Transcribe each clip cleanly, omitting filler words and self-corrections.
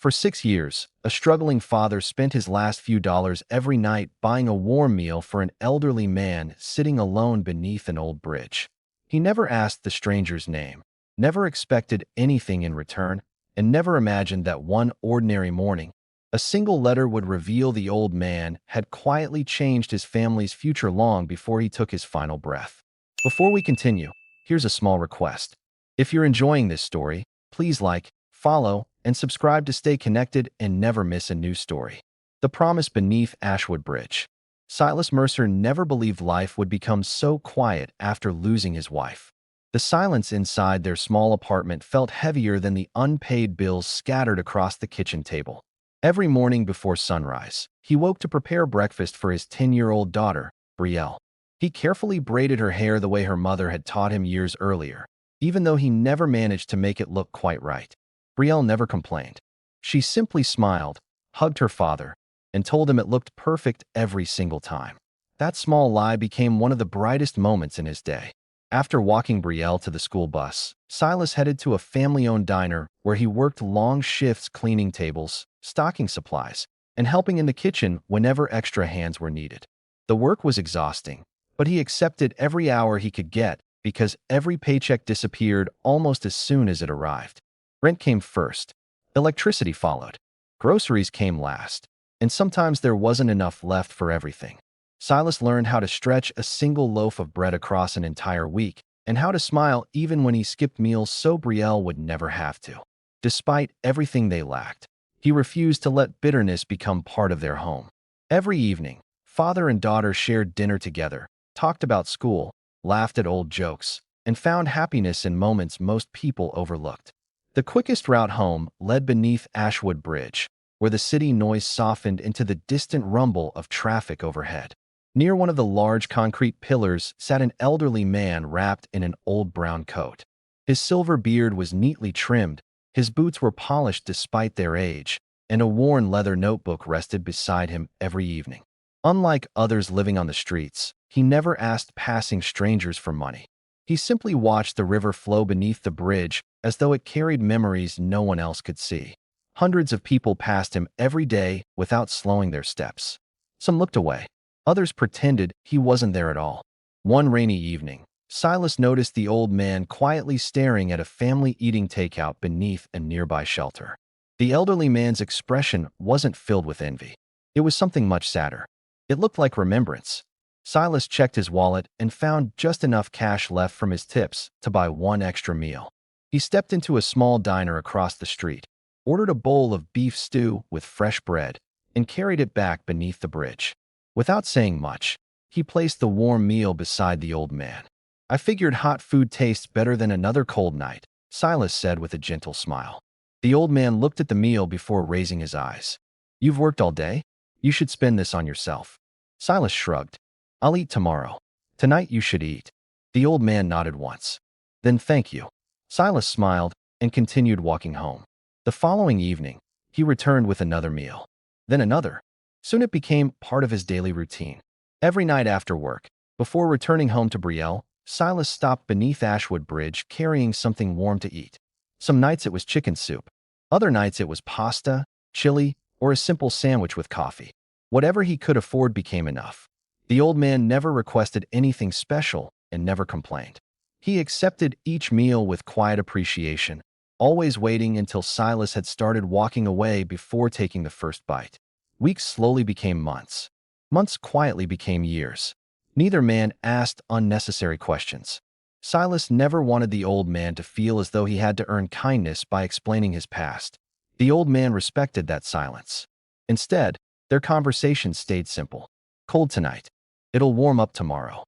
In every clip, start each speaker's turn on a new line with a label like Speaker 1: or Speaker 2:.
Speaker 1: For 6 years, a struggling father spent his last few dollars every night buying a warm meal for an elderly man sitting alone beneath an old bridge. He never asked the stranger's name, never expected anything in return, and never imagined that one ordinary morning, a single letter would reveal the old man had quietly changed his family's future long before he took his final breath. Before we continue, here's a small request. If you're enjoying this story, please like, follow, and subscribe to stay connected and never miss a new story. The Promise Beneath Ashwood Bridge. Silas Mercer never believed life would become so quiet after losing his wife. The silence inside their small apartment felt heavier than the unpaid bills scattered across the kitchen table. Every morning before sunrise, he woke to prepare breakfast for his 10-year-old daughter, Brielle. He carefully braided her hair the way her mother had taught him years earlier, even though he never managed to make it look quite right. Brielle never complained. She simply smiled, hugged her father, and told him it looked perfect every single time. That small lie became one of the brightest moments in his day. After walking Brielle to the school bus, Silas headed to a family-owned diner where he worked long shifts cleaning tables, stocking supplies, and helping in the kitchen whenever extra hands were needed. The work was exhausting, but he accepted every hour he could get because every paycheck disappeared almost as soon as it arrived. Rent came first, electricity followed, groceries came last, and sometimes there wasn't enough left for everything. Silas learned how to stretch a single loaf of bread across an entire week and how to smile even when he skipped meals so Brielle would never have to. Despite everything they lacked, he refused to let bitterness become part of their home. Every evening, father and daughter shared dinner together, talked about school, laughed at old jokes, and found happiness in moments most people overlooked. The quickest route home led beneath Ashwood Bridge, where the city noise softened into the distant rumble of traffic overhead. Near one of the large concrete pillars sat an elderly man wrapped in an old brown coat. His silver beard was neatly trimmed, his boots were polished despite their age, and a worn leather notebook rested beside him every evening. Unlike others living on the streets, he never asked passing strangers for money. He simply watched the river flow beneath the bridge as though it carried memories no one else could see. Hundreds of people passed him every day without slowing their steps. Some looked away. Others pretended he wasn't there at all. One rainy evening, Silas noticed the old man quietly staring at a family eating takeout beneath a nearby shelter. The elderly man's expression wasn't filled with envy. It was something much sadder. It looked like remembrance. Silas checked his wallet and found just enough cash left from his tips to buy one extra meal. He stepped into a small diner across the street, ordered a bowl of beef stew with fresh bread, and carried it back beneath the bridge. Without saying much, he placed the warm meal beside the old man. "I figured hot food tastes better than another cold night," Silas said with a gentle smile. The old man looked at the meal before raising his eyes. "You've worked all day? You should spend this on yourself." Silas shrugged. "I'll eat tomorrow. Tonight you should eat." The old man nodded once. "Then thank you." Silas smiled and continued walking home. The following evening, he returned with another meal. Then another. Soon it became part of his daily routine. Every night after work, before returning home to Brielle, Silas stopped beneath Ashwood Bridge carrying something warm to eat. Some nights it was chicken soup. Other nights it was pasta, chili, or a simple sandwich with coffee. Whatever he could afford became enough. The old man never requested anything special and never complained. He accepted each meal with quiet appreciation, always waiting until Silas had started walking away before taking the first bite. Weeks slowly became months. Months quietly became years. Neither man asked unnecessary questions. Silas never wanted the old man to feel as though he had to earn kindness by explaining his past. The old man respected that silence. Instead, their conversation stayed simple. "Cold tonight. It'll warm up tomorrow.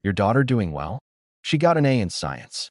Speaker 1: Your daughter doing well? She got an A in science."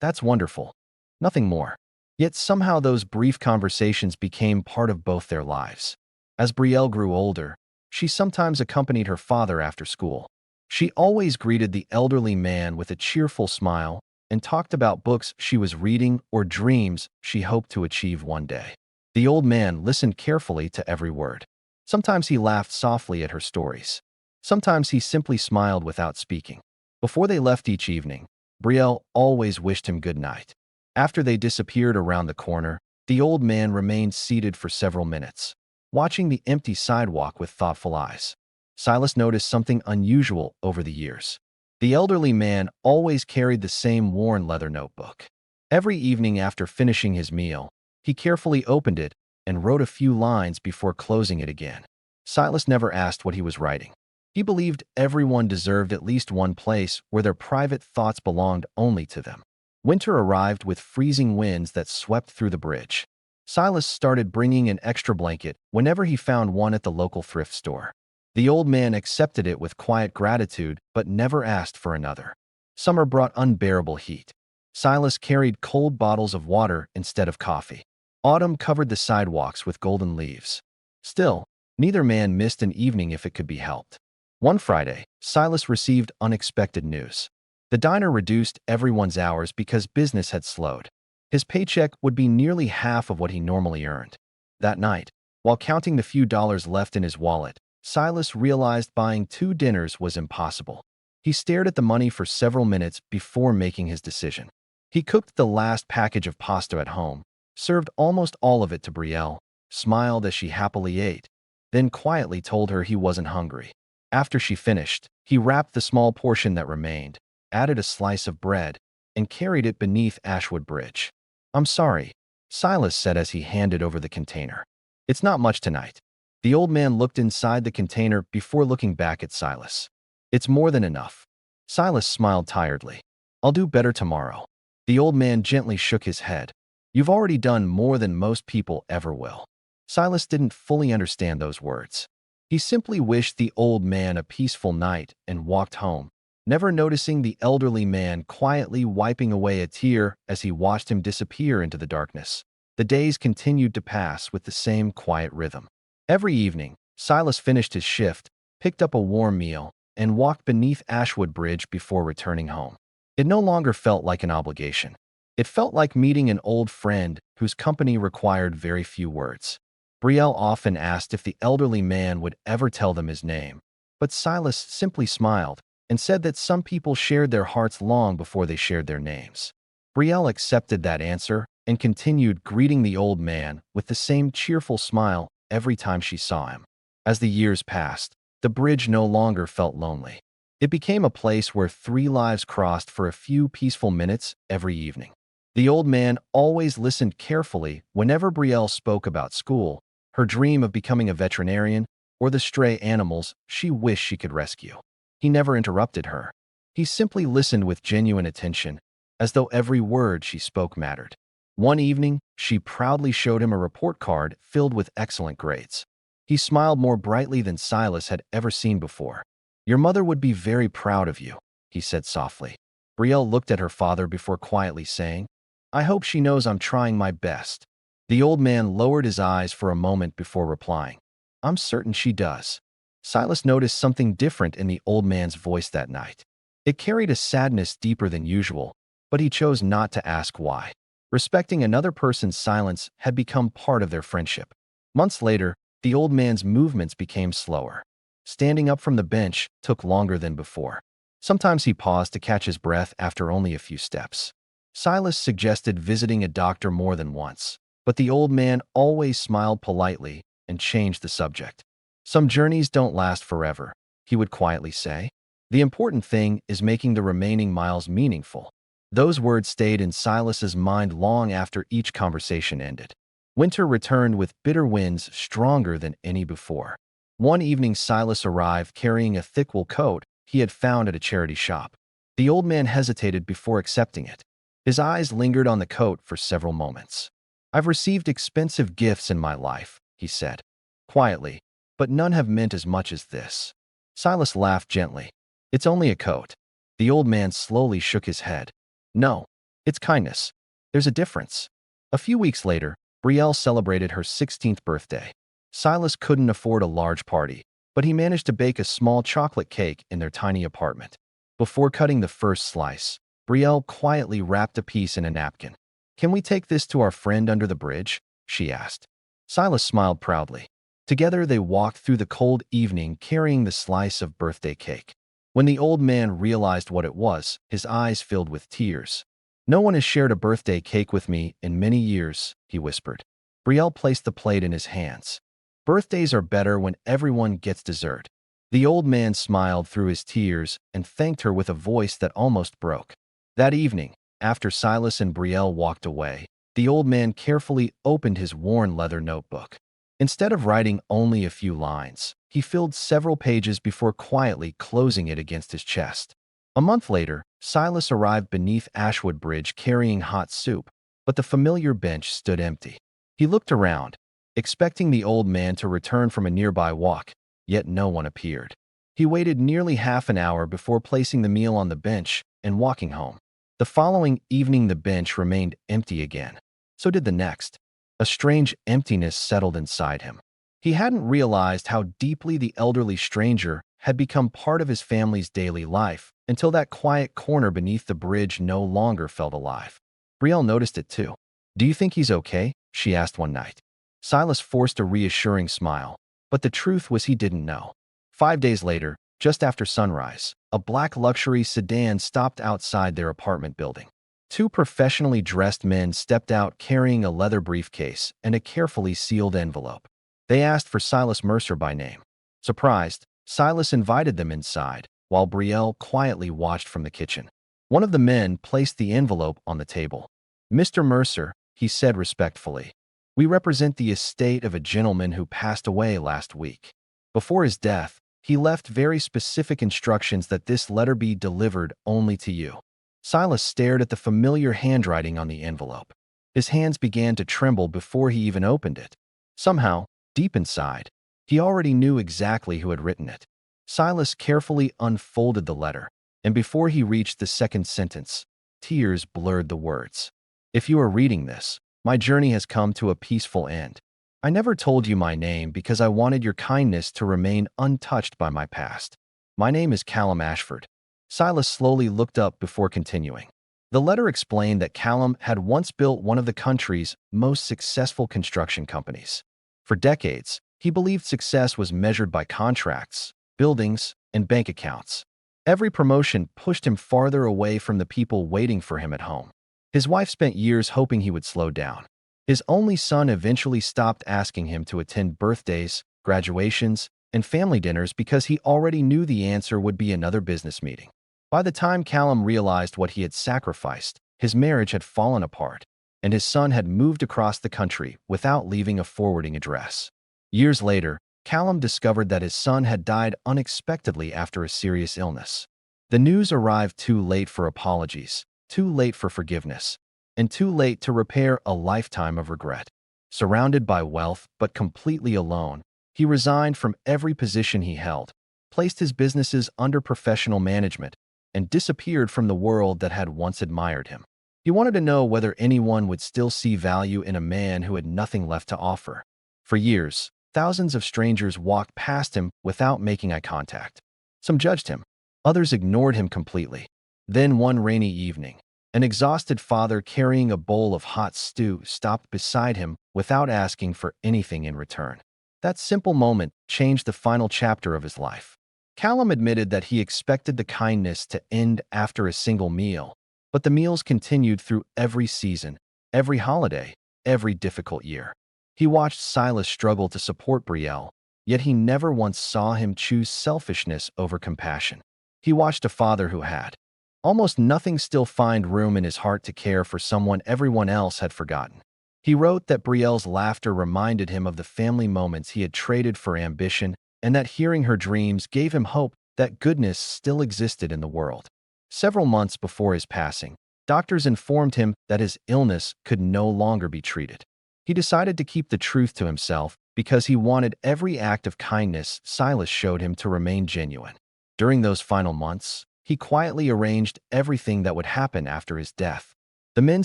Speaker 1: "That's wonderful." Nothing more. Yet somehow those brief conversations became part of both their lives. As Brielle grew older, she sometimes accompanied her father after school. She always greeted the elderly man with a cheerful smile and talked about books she was reading or dreams she hoped to achieve one day. The old man listened carefully to every word. Sometimes he laughed softly at her stories. Sometimes he simply smiled without speaking. Before they left each evening, Brielle always wished him good night. After they disappeared around the corner, The old man remained seated for several minutes, watching the empty sidewalk with thoughtful eyes. Silas noticed something unusual over the years. The elderly man always carried the same worn leather notebook. Every evening after finishing his meal, he carefully opened it and wrote a few lines before closing it again. Silas never asked what he was writing. He believed everyone deserved at least one place where their private thoughts belonged only to them. Winter arrived with freezing winds that swept through the bridge. Silas started bringing an extra blanket whenever he found one at the local thrift store. The old man accepted it with quiet gratitude but never asked for another. Summer brought unbearable heat. Silas carried cold bottles of water instead of coffee. Autumn covered the sidewalks with golden leaves. Still, neither man missed an evening if it could be helped. One Friday, Silas received unexpected news. The diner reduced everyone's hours because business had slowed. His paycheck would be nearly half of what he normally earned. That night, while counting the few dollars left in his wallet, Silas realized buying 2 dinners was impossible. He stared at the money for several minutes before making his decision. He cooked the last package of pasta at home, served almost all of it to Brielle, smiled as she happily ate, then quietly told her he wasn't hungry. After she finished, he wrapped the small portion that remained, added a slice of bread, and carried it beneath Ashwood Bridge. "I'm sorry," Silas said as he handed over the container. "It's not much tonight." The old man looked inside the container before looking back at Silas. "It's more than enough." Silas smiled tiredly. "I'll do better tomorrow." The old man gently shook his head. "You've already done more than most people ever will." Silas didn't fully understand those words. He simply wished the old man a peaceful night and walked home, never noticing the elderly man quietly wiping away a tear as he watched him disappear into the darkness. The days continued to pass with the same quiet rhythm. Every evening, Silas finished his shift, picked up a warm meal, and walked beneath Ashwood Bridge before returning home. It no longer felt like an obligation. It felt like meeting an old friend whose company required very few words. Brielle often asked if the elderly man would ever tell them his name, but Silas simply smiled and said that some people shared their hearts long before they shared their names. Brielle accepted that answer and continued greeting the old man with the same cheerful smile every time she saw him. As the years passed, the bridge no longer felt lonely. It became a place where 3 lives crossed for a few peaceful minutes every evening. The old man always listened carefully whenever Brielle spoke about school, her dream of becoming a veterinarian, or the stray animals she wished she could rescue. He never interrupted her. He simply listened with genuine attention, as though every word she spoke mattered. One evening, she proudly showed him a report card filled with excellent grades. He smiled more brightly than Silas had ever seen before. "Your mother would be very proud of you," he said softly. Brielle looked at her father before quietly saying, "I hope she knows I'm trying my best." The old man lowered his eyes for a moment before replying, "I'm certain she does." Silas noticed something different in the old man's voice that night. It carried a sadness deeper than usual, but he chose not to ask why. Respecting another person's silence had become part of their friendship. Months later, the old man's movements became slower. Standing up from the bench took longer than before. Sometimes he paused to catch his breath after only a few steps. Silas suggested visiting a doctor more than once, but the old man always smiled politely and changed the subject. "Some journeys don't last forever," he would quietly say. "The important thing is making the remaining miles meaningful." Those words stayed in Silas's mind long after each conversation ended. Winter returned with bitter winds stronger than any before. One evening Silas arrived carrying a thick wool coat he had found at a charity shop. The old man hesitated before accepting it. His eyes lingered on the coat for several moments. "I've received expensive gifts in my life," he said, quietly, "but none have meant as much as this." Silas laughed gently. "It's only a coat." The old man slowly shook his head. "No, it's kindness. There's a difference." A few weeks later, Brielle celebrated her 16th birthday. Silas couldn't afford a large party, but he managed to bake a small chocolate cake in their tiny apartment. Before cutting the first slice, Brielle quietly wrapped a piece in a napkin. "Can we take this to our friend under the bridge?" she asked. Silas smiled proudly. Together they walked through the cold evening carrying the slice of birthday cake. When the old man realized what it was, his eyes filled with tears. No one has shared a birthday cake with me in many years, he whispered. Brielle placed the plate in his hands. Birthdays are better when everyone gets dessert. The old man smiled through his tears and thanked her with a voice that almost broke. That evening, after Silas and Brielle walked away, the old man carefully opened his worn leather notebook. Instead of writing only a few lines, he filled several pages before quietly closing it against his chest. A month later, Silas arrived beneath Ashwood Bridge carrying hot soup, but the familiar bench stood empty. He looked around, expecting the old man to return from a nearby walk, yet no one appeared. He waited nearly half an hour before placing the meal on the bench and walking home. The following evening, the bench remained empty again. So did the next. A strange emptiness settled inside him. He hadn't realized how deeply the elderly stranger had become part of his family's daily life until that quiet corner beneath the bridge no longer felt alive. Brielle noticed it too. "Do you think he's okay?" she asked one night. Silas forced a reassuring smile, but the truth was he didn't know. 5 days later, just after sunrise, a black luxury sedan stopped outside their apartment building. Two professionally dressed men stepped out carrying a leather briefcase and a carefully sealed envelope. They asked for Silas Mercer by name. Surprised, Silas invited them inside, while Brielle quietly watched from the kitchen. One of the men placed the envelope on the table. "Mr. Mercer," he said respectfully, "we represent the estate of a gentleman who passed away last week. Before his death, he left very specific instructions that this letter be delivered only to you." Silas stared at the familiar handwriting on the envelope. His hands began to tremble before he even opened it. Somehow, deep inside, he already knew exactly who had written it. Silas carefully unfolded the letter, and before he reached the second sentence, tears blurred the words. "If you are reading this, my journey has come to a peaceful end. I never told you my name because I wanted your kindness to remain untouched by my past. My name is Callum Ashford." Silas slowly looked up before continuing. The letter explained that Callum had once built one of the country's most successful construction companies. For decades, he believed success was measured by contracts, buildings, and bank accounts. Every promotion pushed him farther away from the people waiting for him at home. His wife spent years hoping he would slow down. His only son eventually stopped asking him to attend birthdays, graduations, and family dinners because he already knew the answer would be another business meeting. By the time Callum realized what he had sacrificed, his marriage had fallen apart, and his son had moved across the country without leaving a forwarding address. Years later, Callum discovered that his son had died unexpectedly after a serious illness. The news arrived too late for apologies, too late for forgiveness, and too late to repair a lifetime of regret. Surrounded by wealth but completely alone, he resigned from every position he held, placed his businesses under professional management, and disappeared from the world that had once admired him. He wanted to know whether anyone would still see value in a man who had nothing left to offer. For years, thousands of strangers walked past him without making eye contact. Some judged him, others ignored him completely. Then one rainy evening, an exhausted father carrying a bowl of hot stew stopped beside him without asking for anything in return. That simple moment changed the final chapter of his life. Callum admitted that he expected the kindness to end after a single meal, but the meals continued through every season, every holiday, every difficult year. He watched Silas struggle to support Brielle, yet he never once saw him choose selfishness over compassion. He watched a father who had almost nothing still find room in his heart to care for someone everyone else had forgotten. He wrote that Brielle's laughter reminded him of the family moments he had traded for ambition, and that hearing her dreams gave him hope that goodness still existed in the world. Several months before his passing, doctors informed him that his illness could no longer be treated. He decided to keep the truth to himself because he wanted every act of kindness Silas showed him to remain genuine. During those final months, he quietly arranged everything that would happen after his death. The men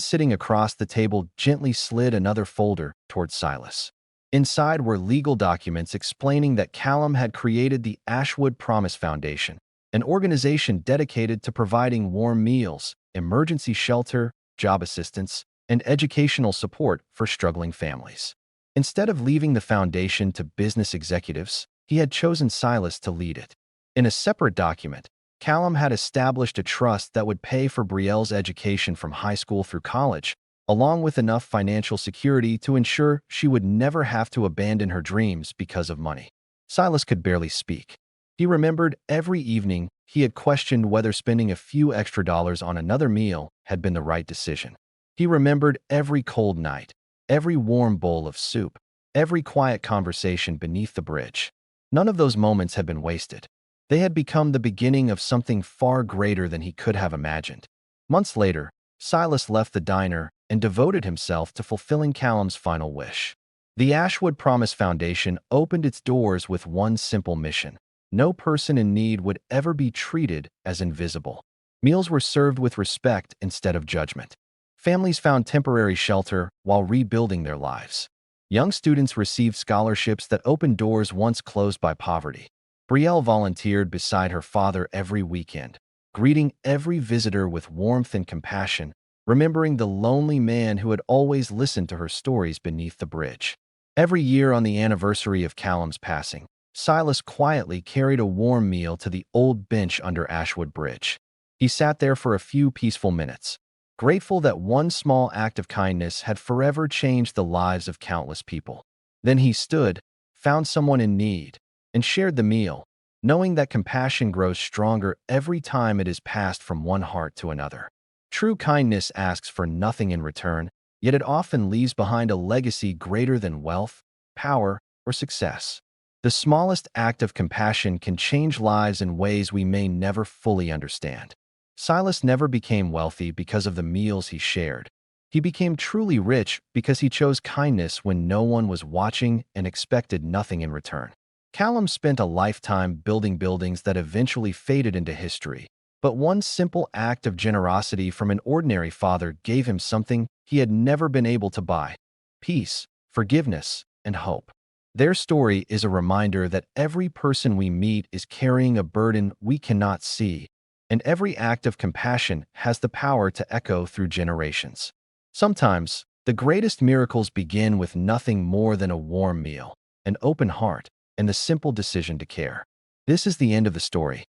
Speaker 1: sitting across the table gently slid another folder toward Silas. Inside were legal documents explaining that Callum had created the Ashwood Promise Foundation, an organization dedicated to providing warm meals, emergency shelter, job assistance, and educational support for struggling families. Instead of leaving the foundation to business executives, he had chosen Silas to lead it. In a separate document, Callum had established a trust that would pay for Brielle's education from high school through college, along with enough financial security to ensure she would never have to abandon her dreams because of money. Silas could barely speak. He remembered every evening he had questioned whether spending a few extra dollars on another meal had been the right decision. He remembered every cold night, every warm bowl of soup, every quiet conversation beneath the bridge. None of those moments had been wasted. They had become the beginning of something far greater than he could have imagined. Months later, Silas left the diner and devoted himself to fulfilling Callum's final wish. The Ashwood Promise Foundation opened its doors with one simple mission. No person in need would ever be treated as invisible. Meals were served with respect instead of judgment. Families found temporary shelter while rebuilding their lives. Young students received scholarships that opened doors once closed by poverty. Brielle volunteered beside her father every weekend, greeting every visitor with warmth and compassion, remembering the lonely man who had always listened to her stories beneath the bridge. Every year on the anniversary of Callum's passing, Silas quietly carried a warm meal to the old bench under Ashwood Bridge. He sat there for a few peaceful minutes, grateful that one small act of kindness had forever changed the lives of countless people. Then he stood, found someone in need, and shared the meal, knowing that compassion grows stronger every time it is passed from one heart to another. True kindness asks for nothing in return, yet it often leaves behind a legacy greater than wealth, power, or success. The smallest act of compassion can change lives in ways we may never fully understand. Silas never became wealthy because of the meals he shared. He became truly rich because he chose kindness when no one was watching and expected nothing in return. Callum spent a lifetime building buildings that eventually faded into history, but one simple act of generosity from an ordinary father gave him something he had never been able to buy: peace, forgiveness, and hope. Their story is a reminder that every person we meet is carrying a burden we cannot see, and every act of compassion has the power to echo through generations. Sometimes, the greatest miracles begin with nothing more than a warm meal, an open heart, and the simple decision to care. This is the end of the story,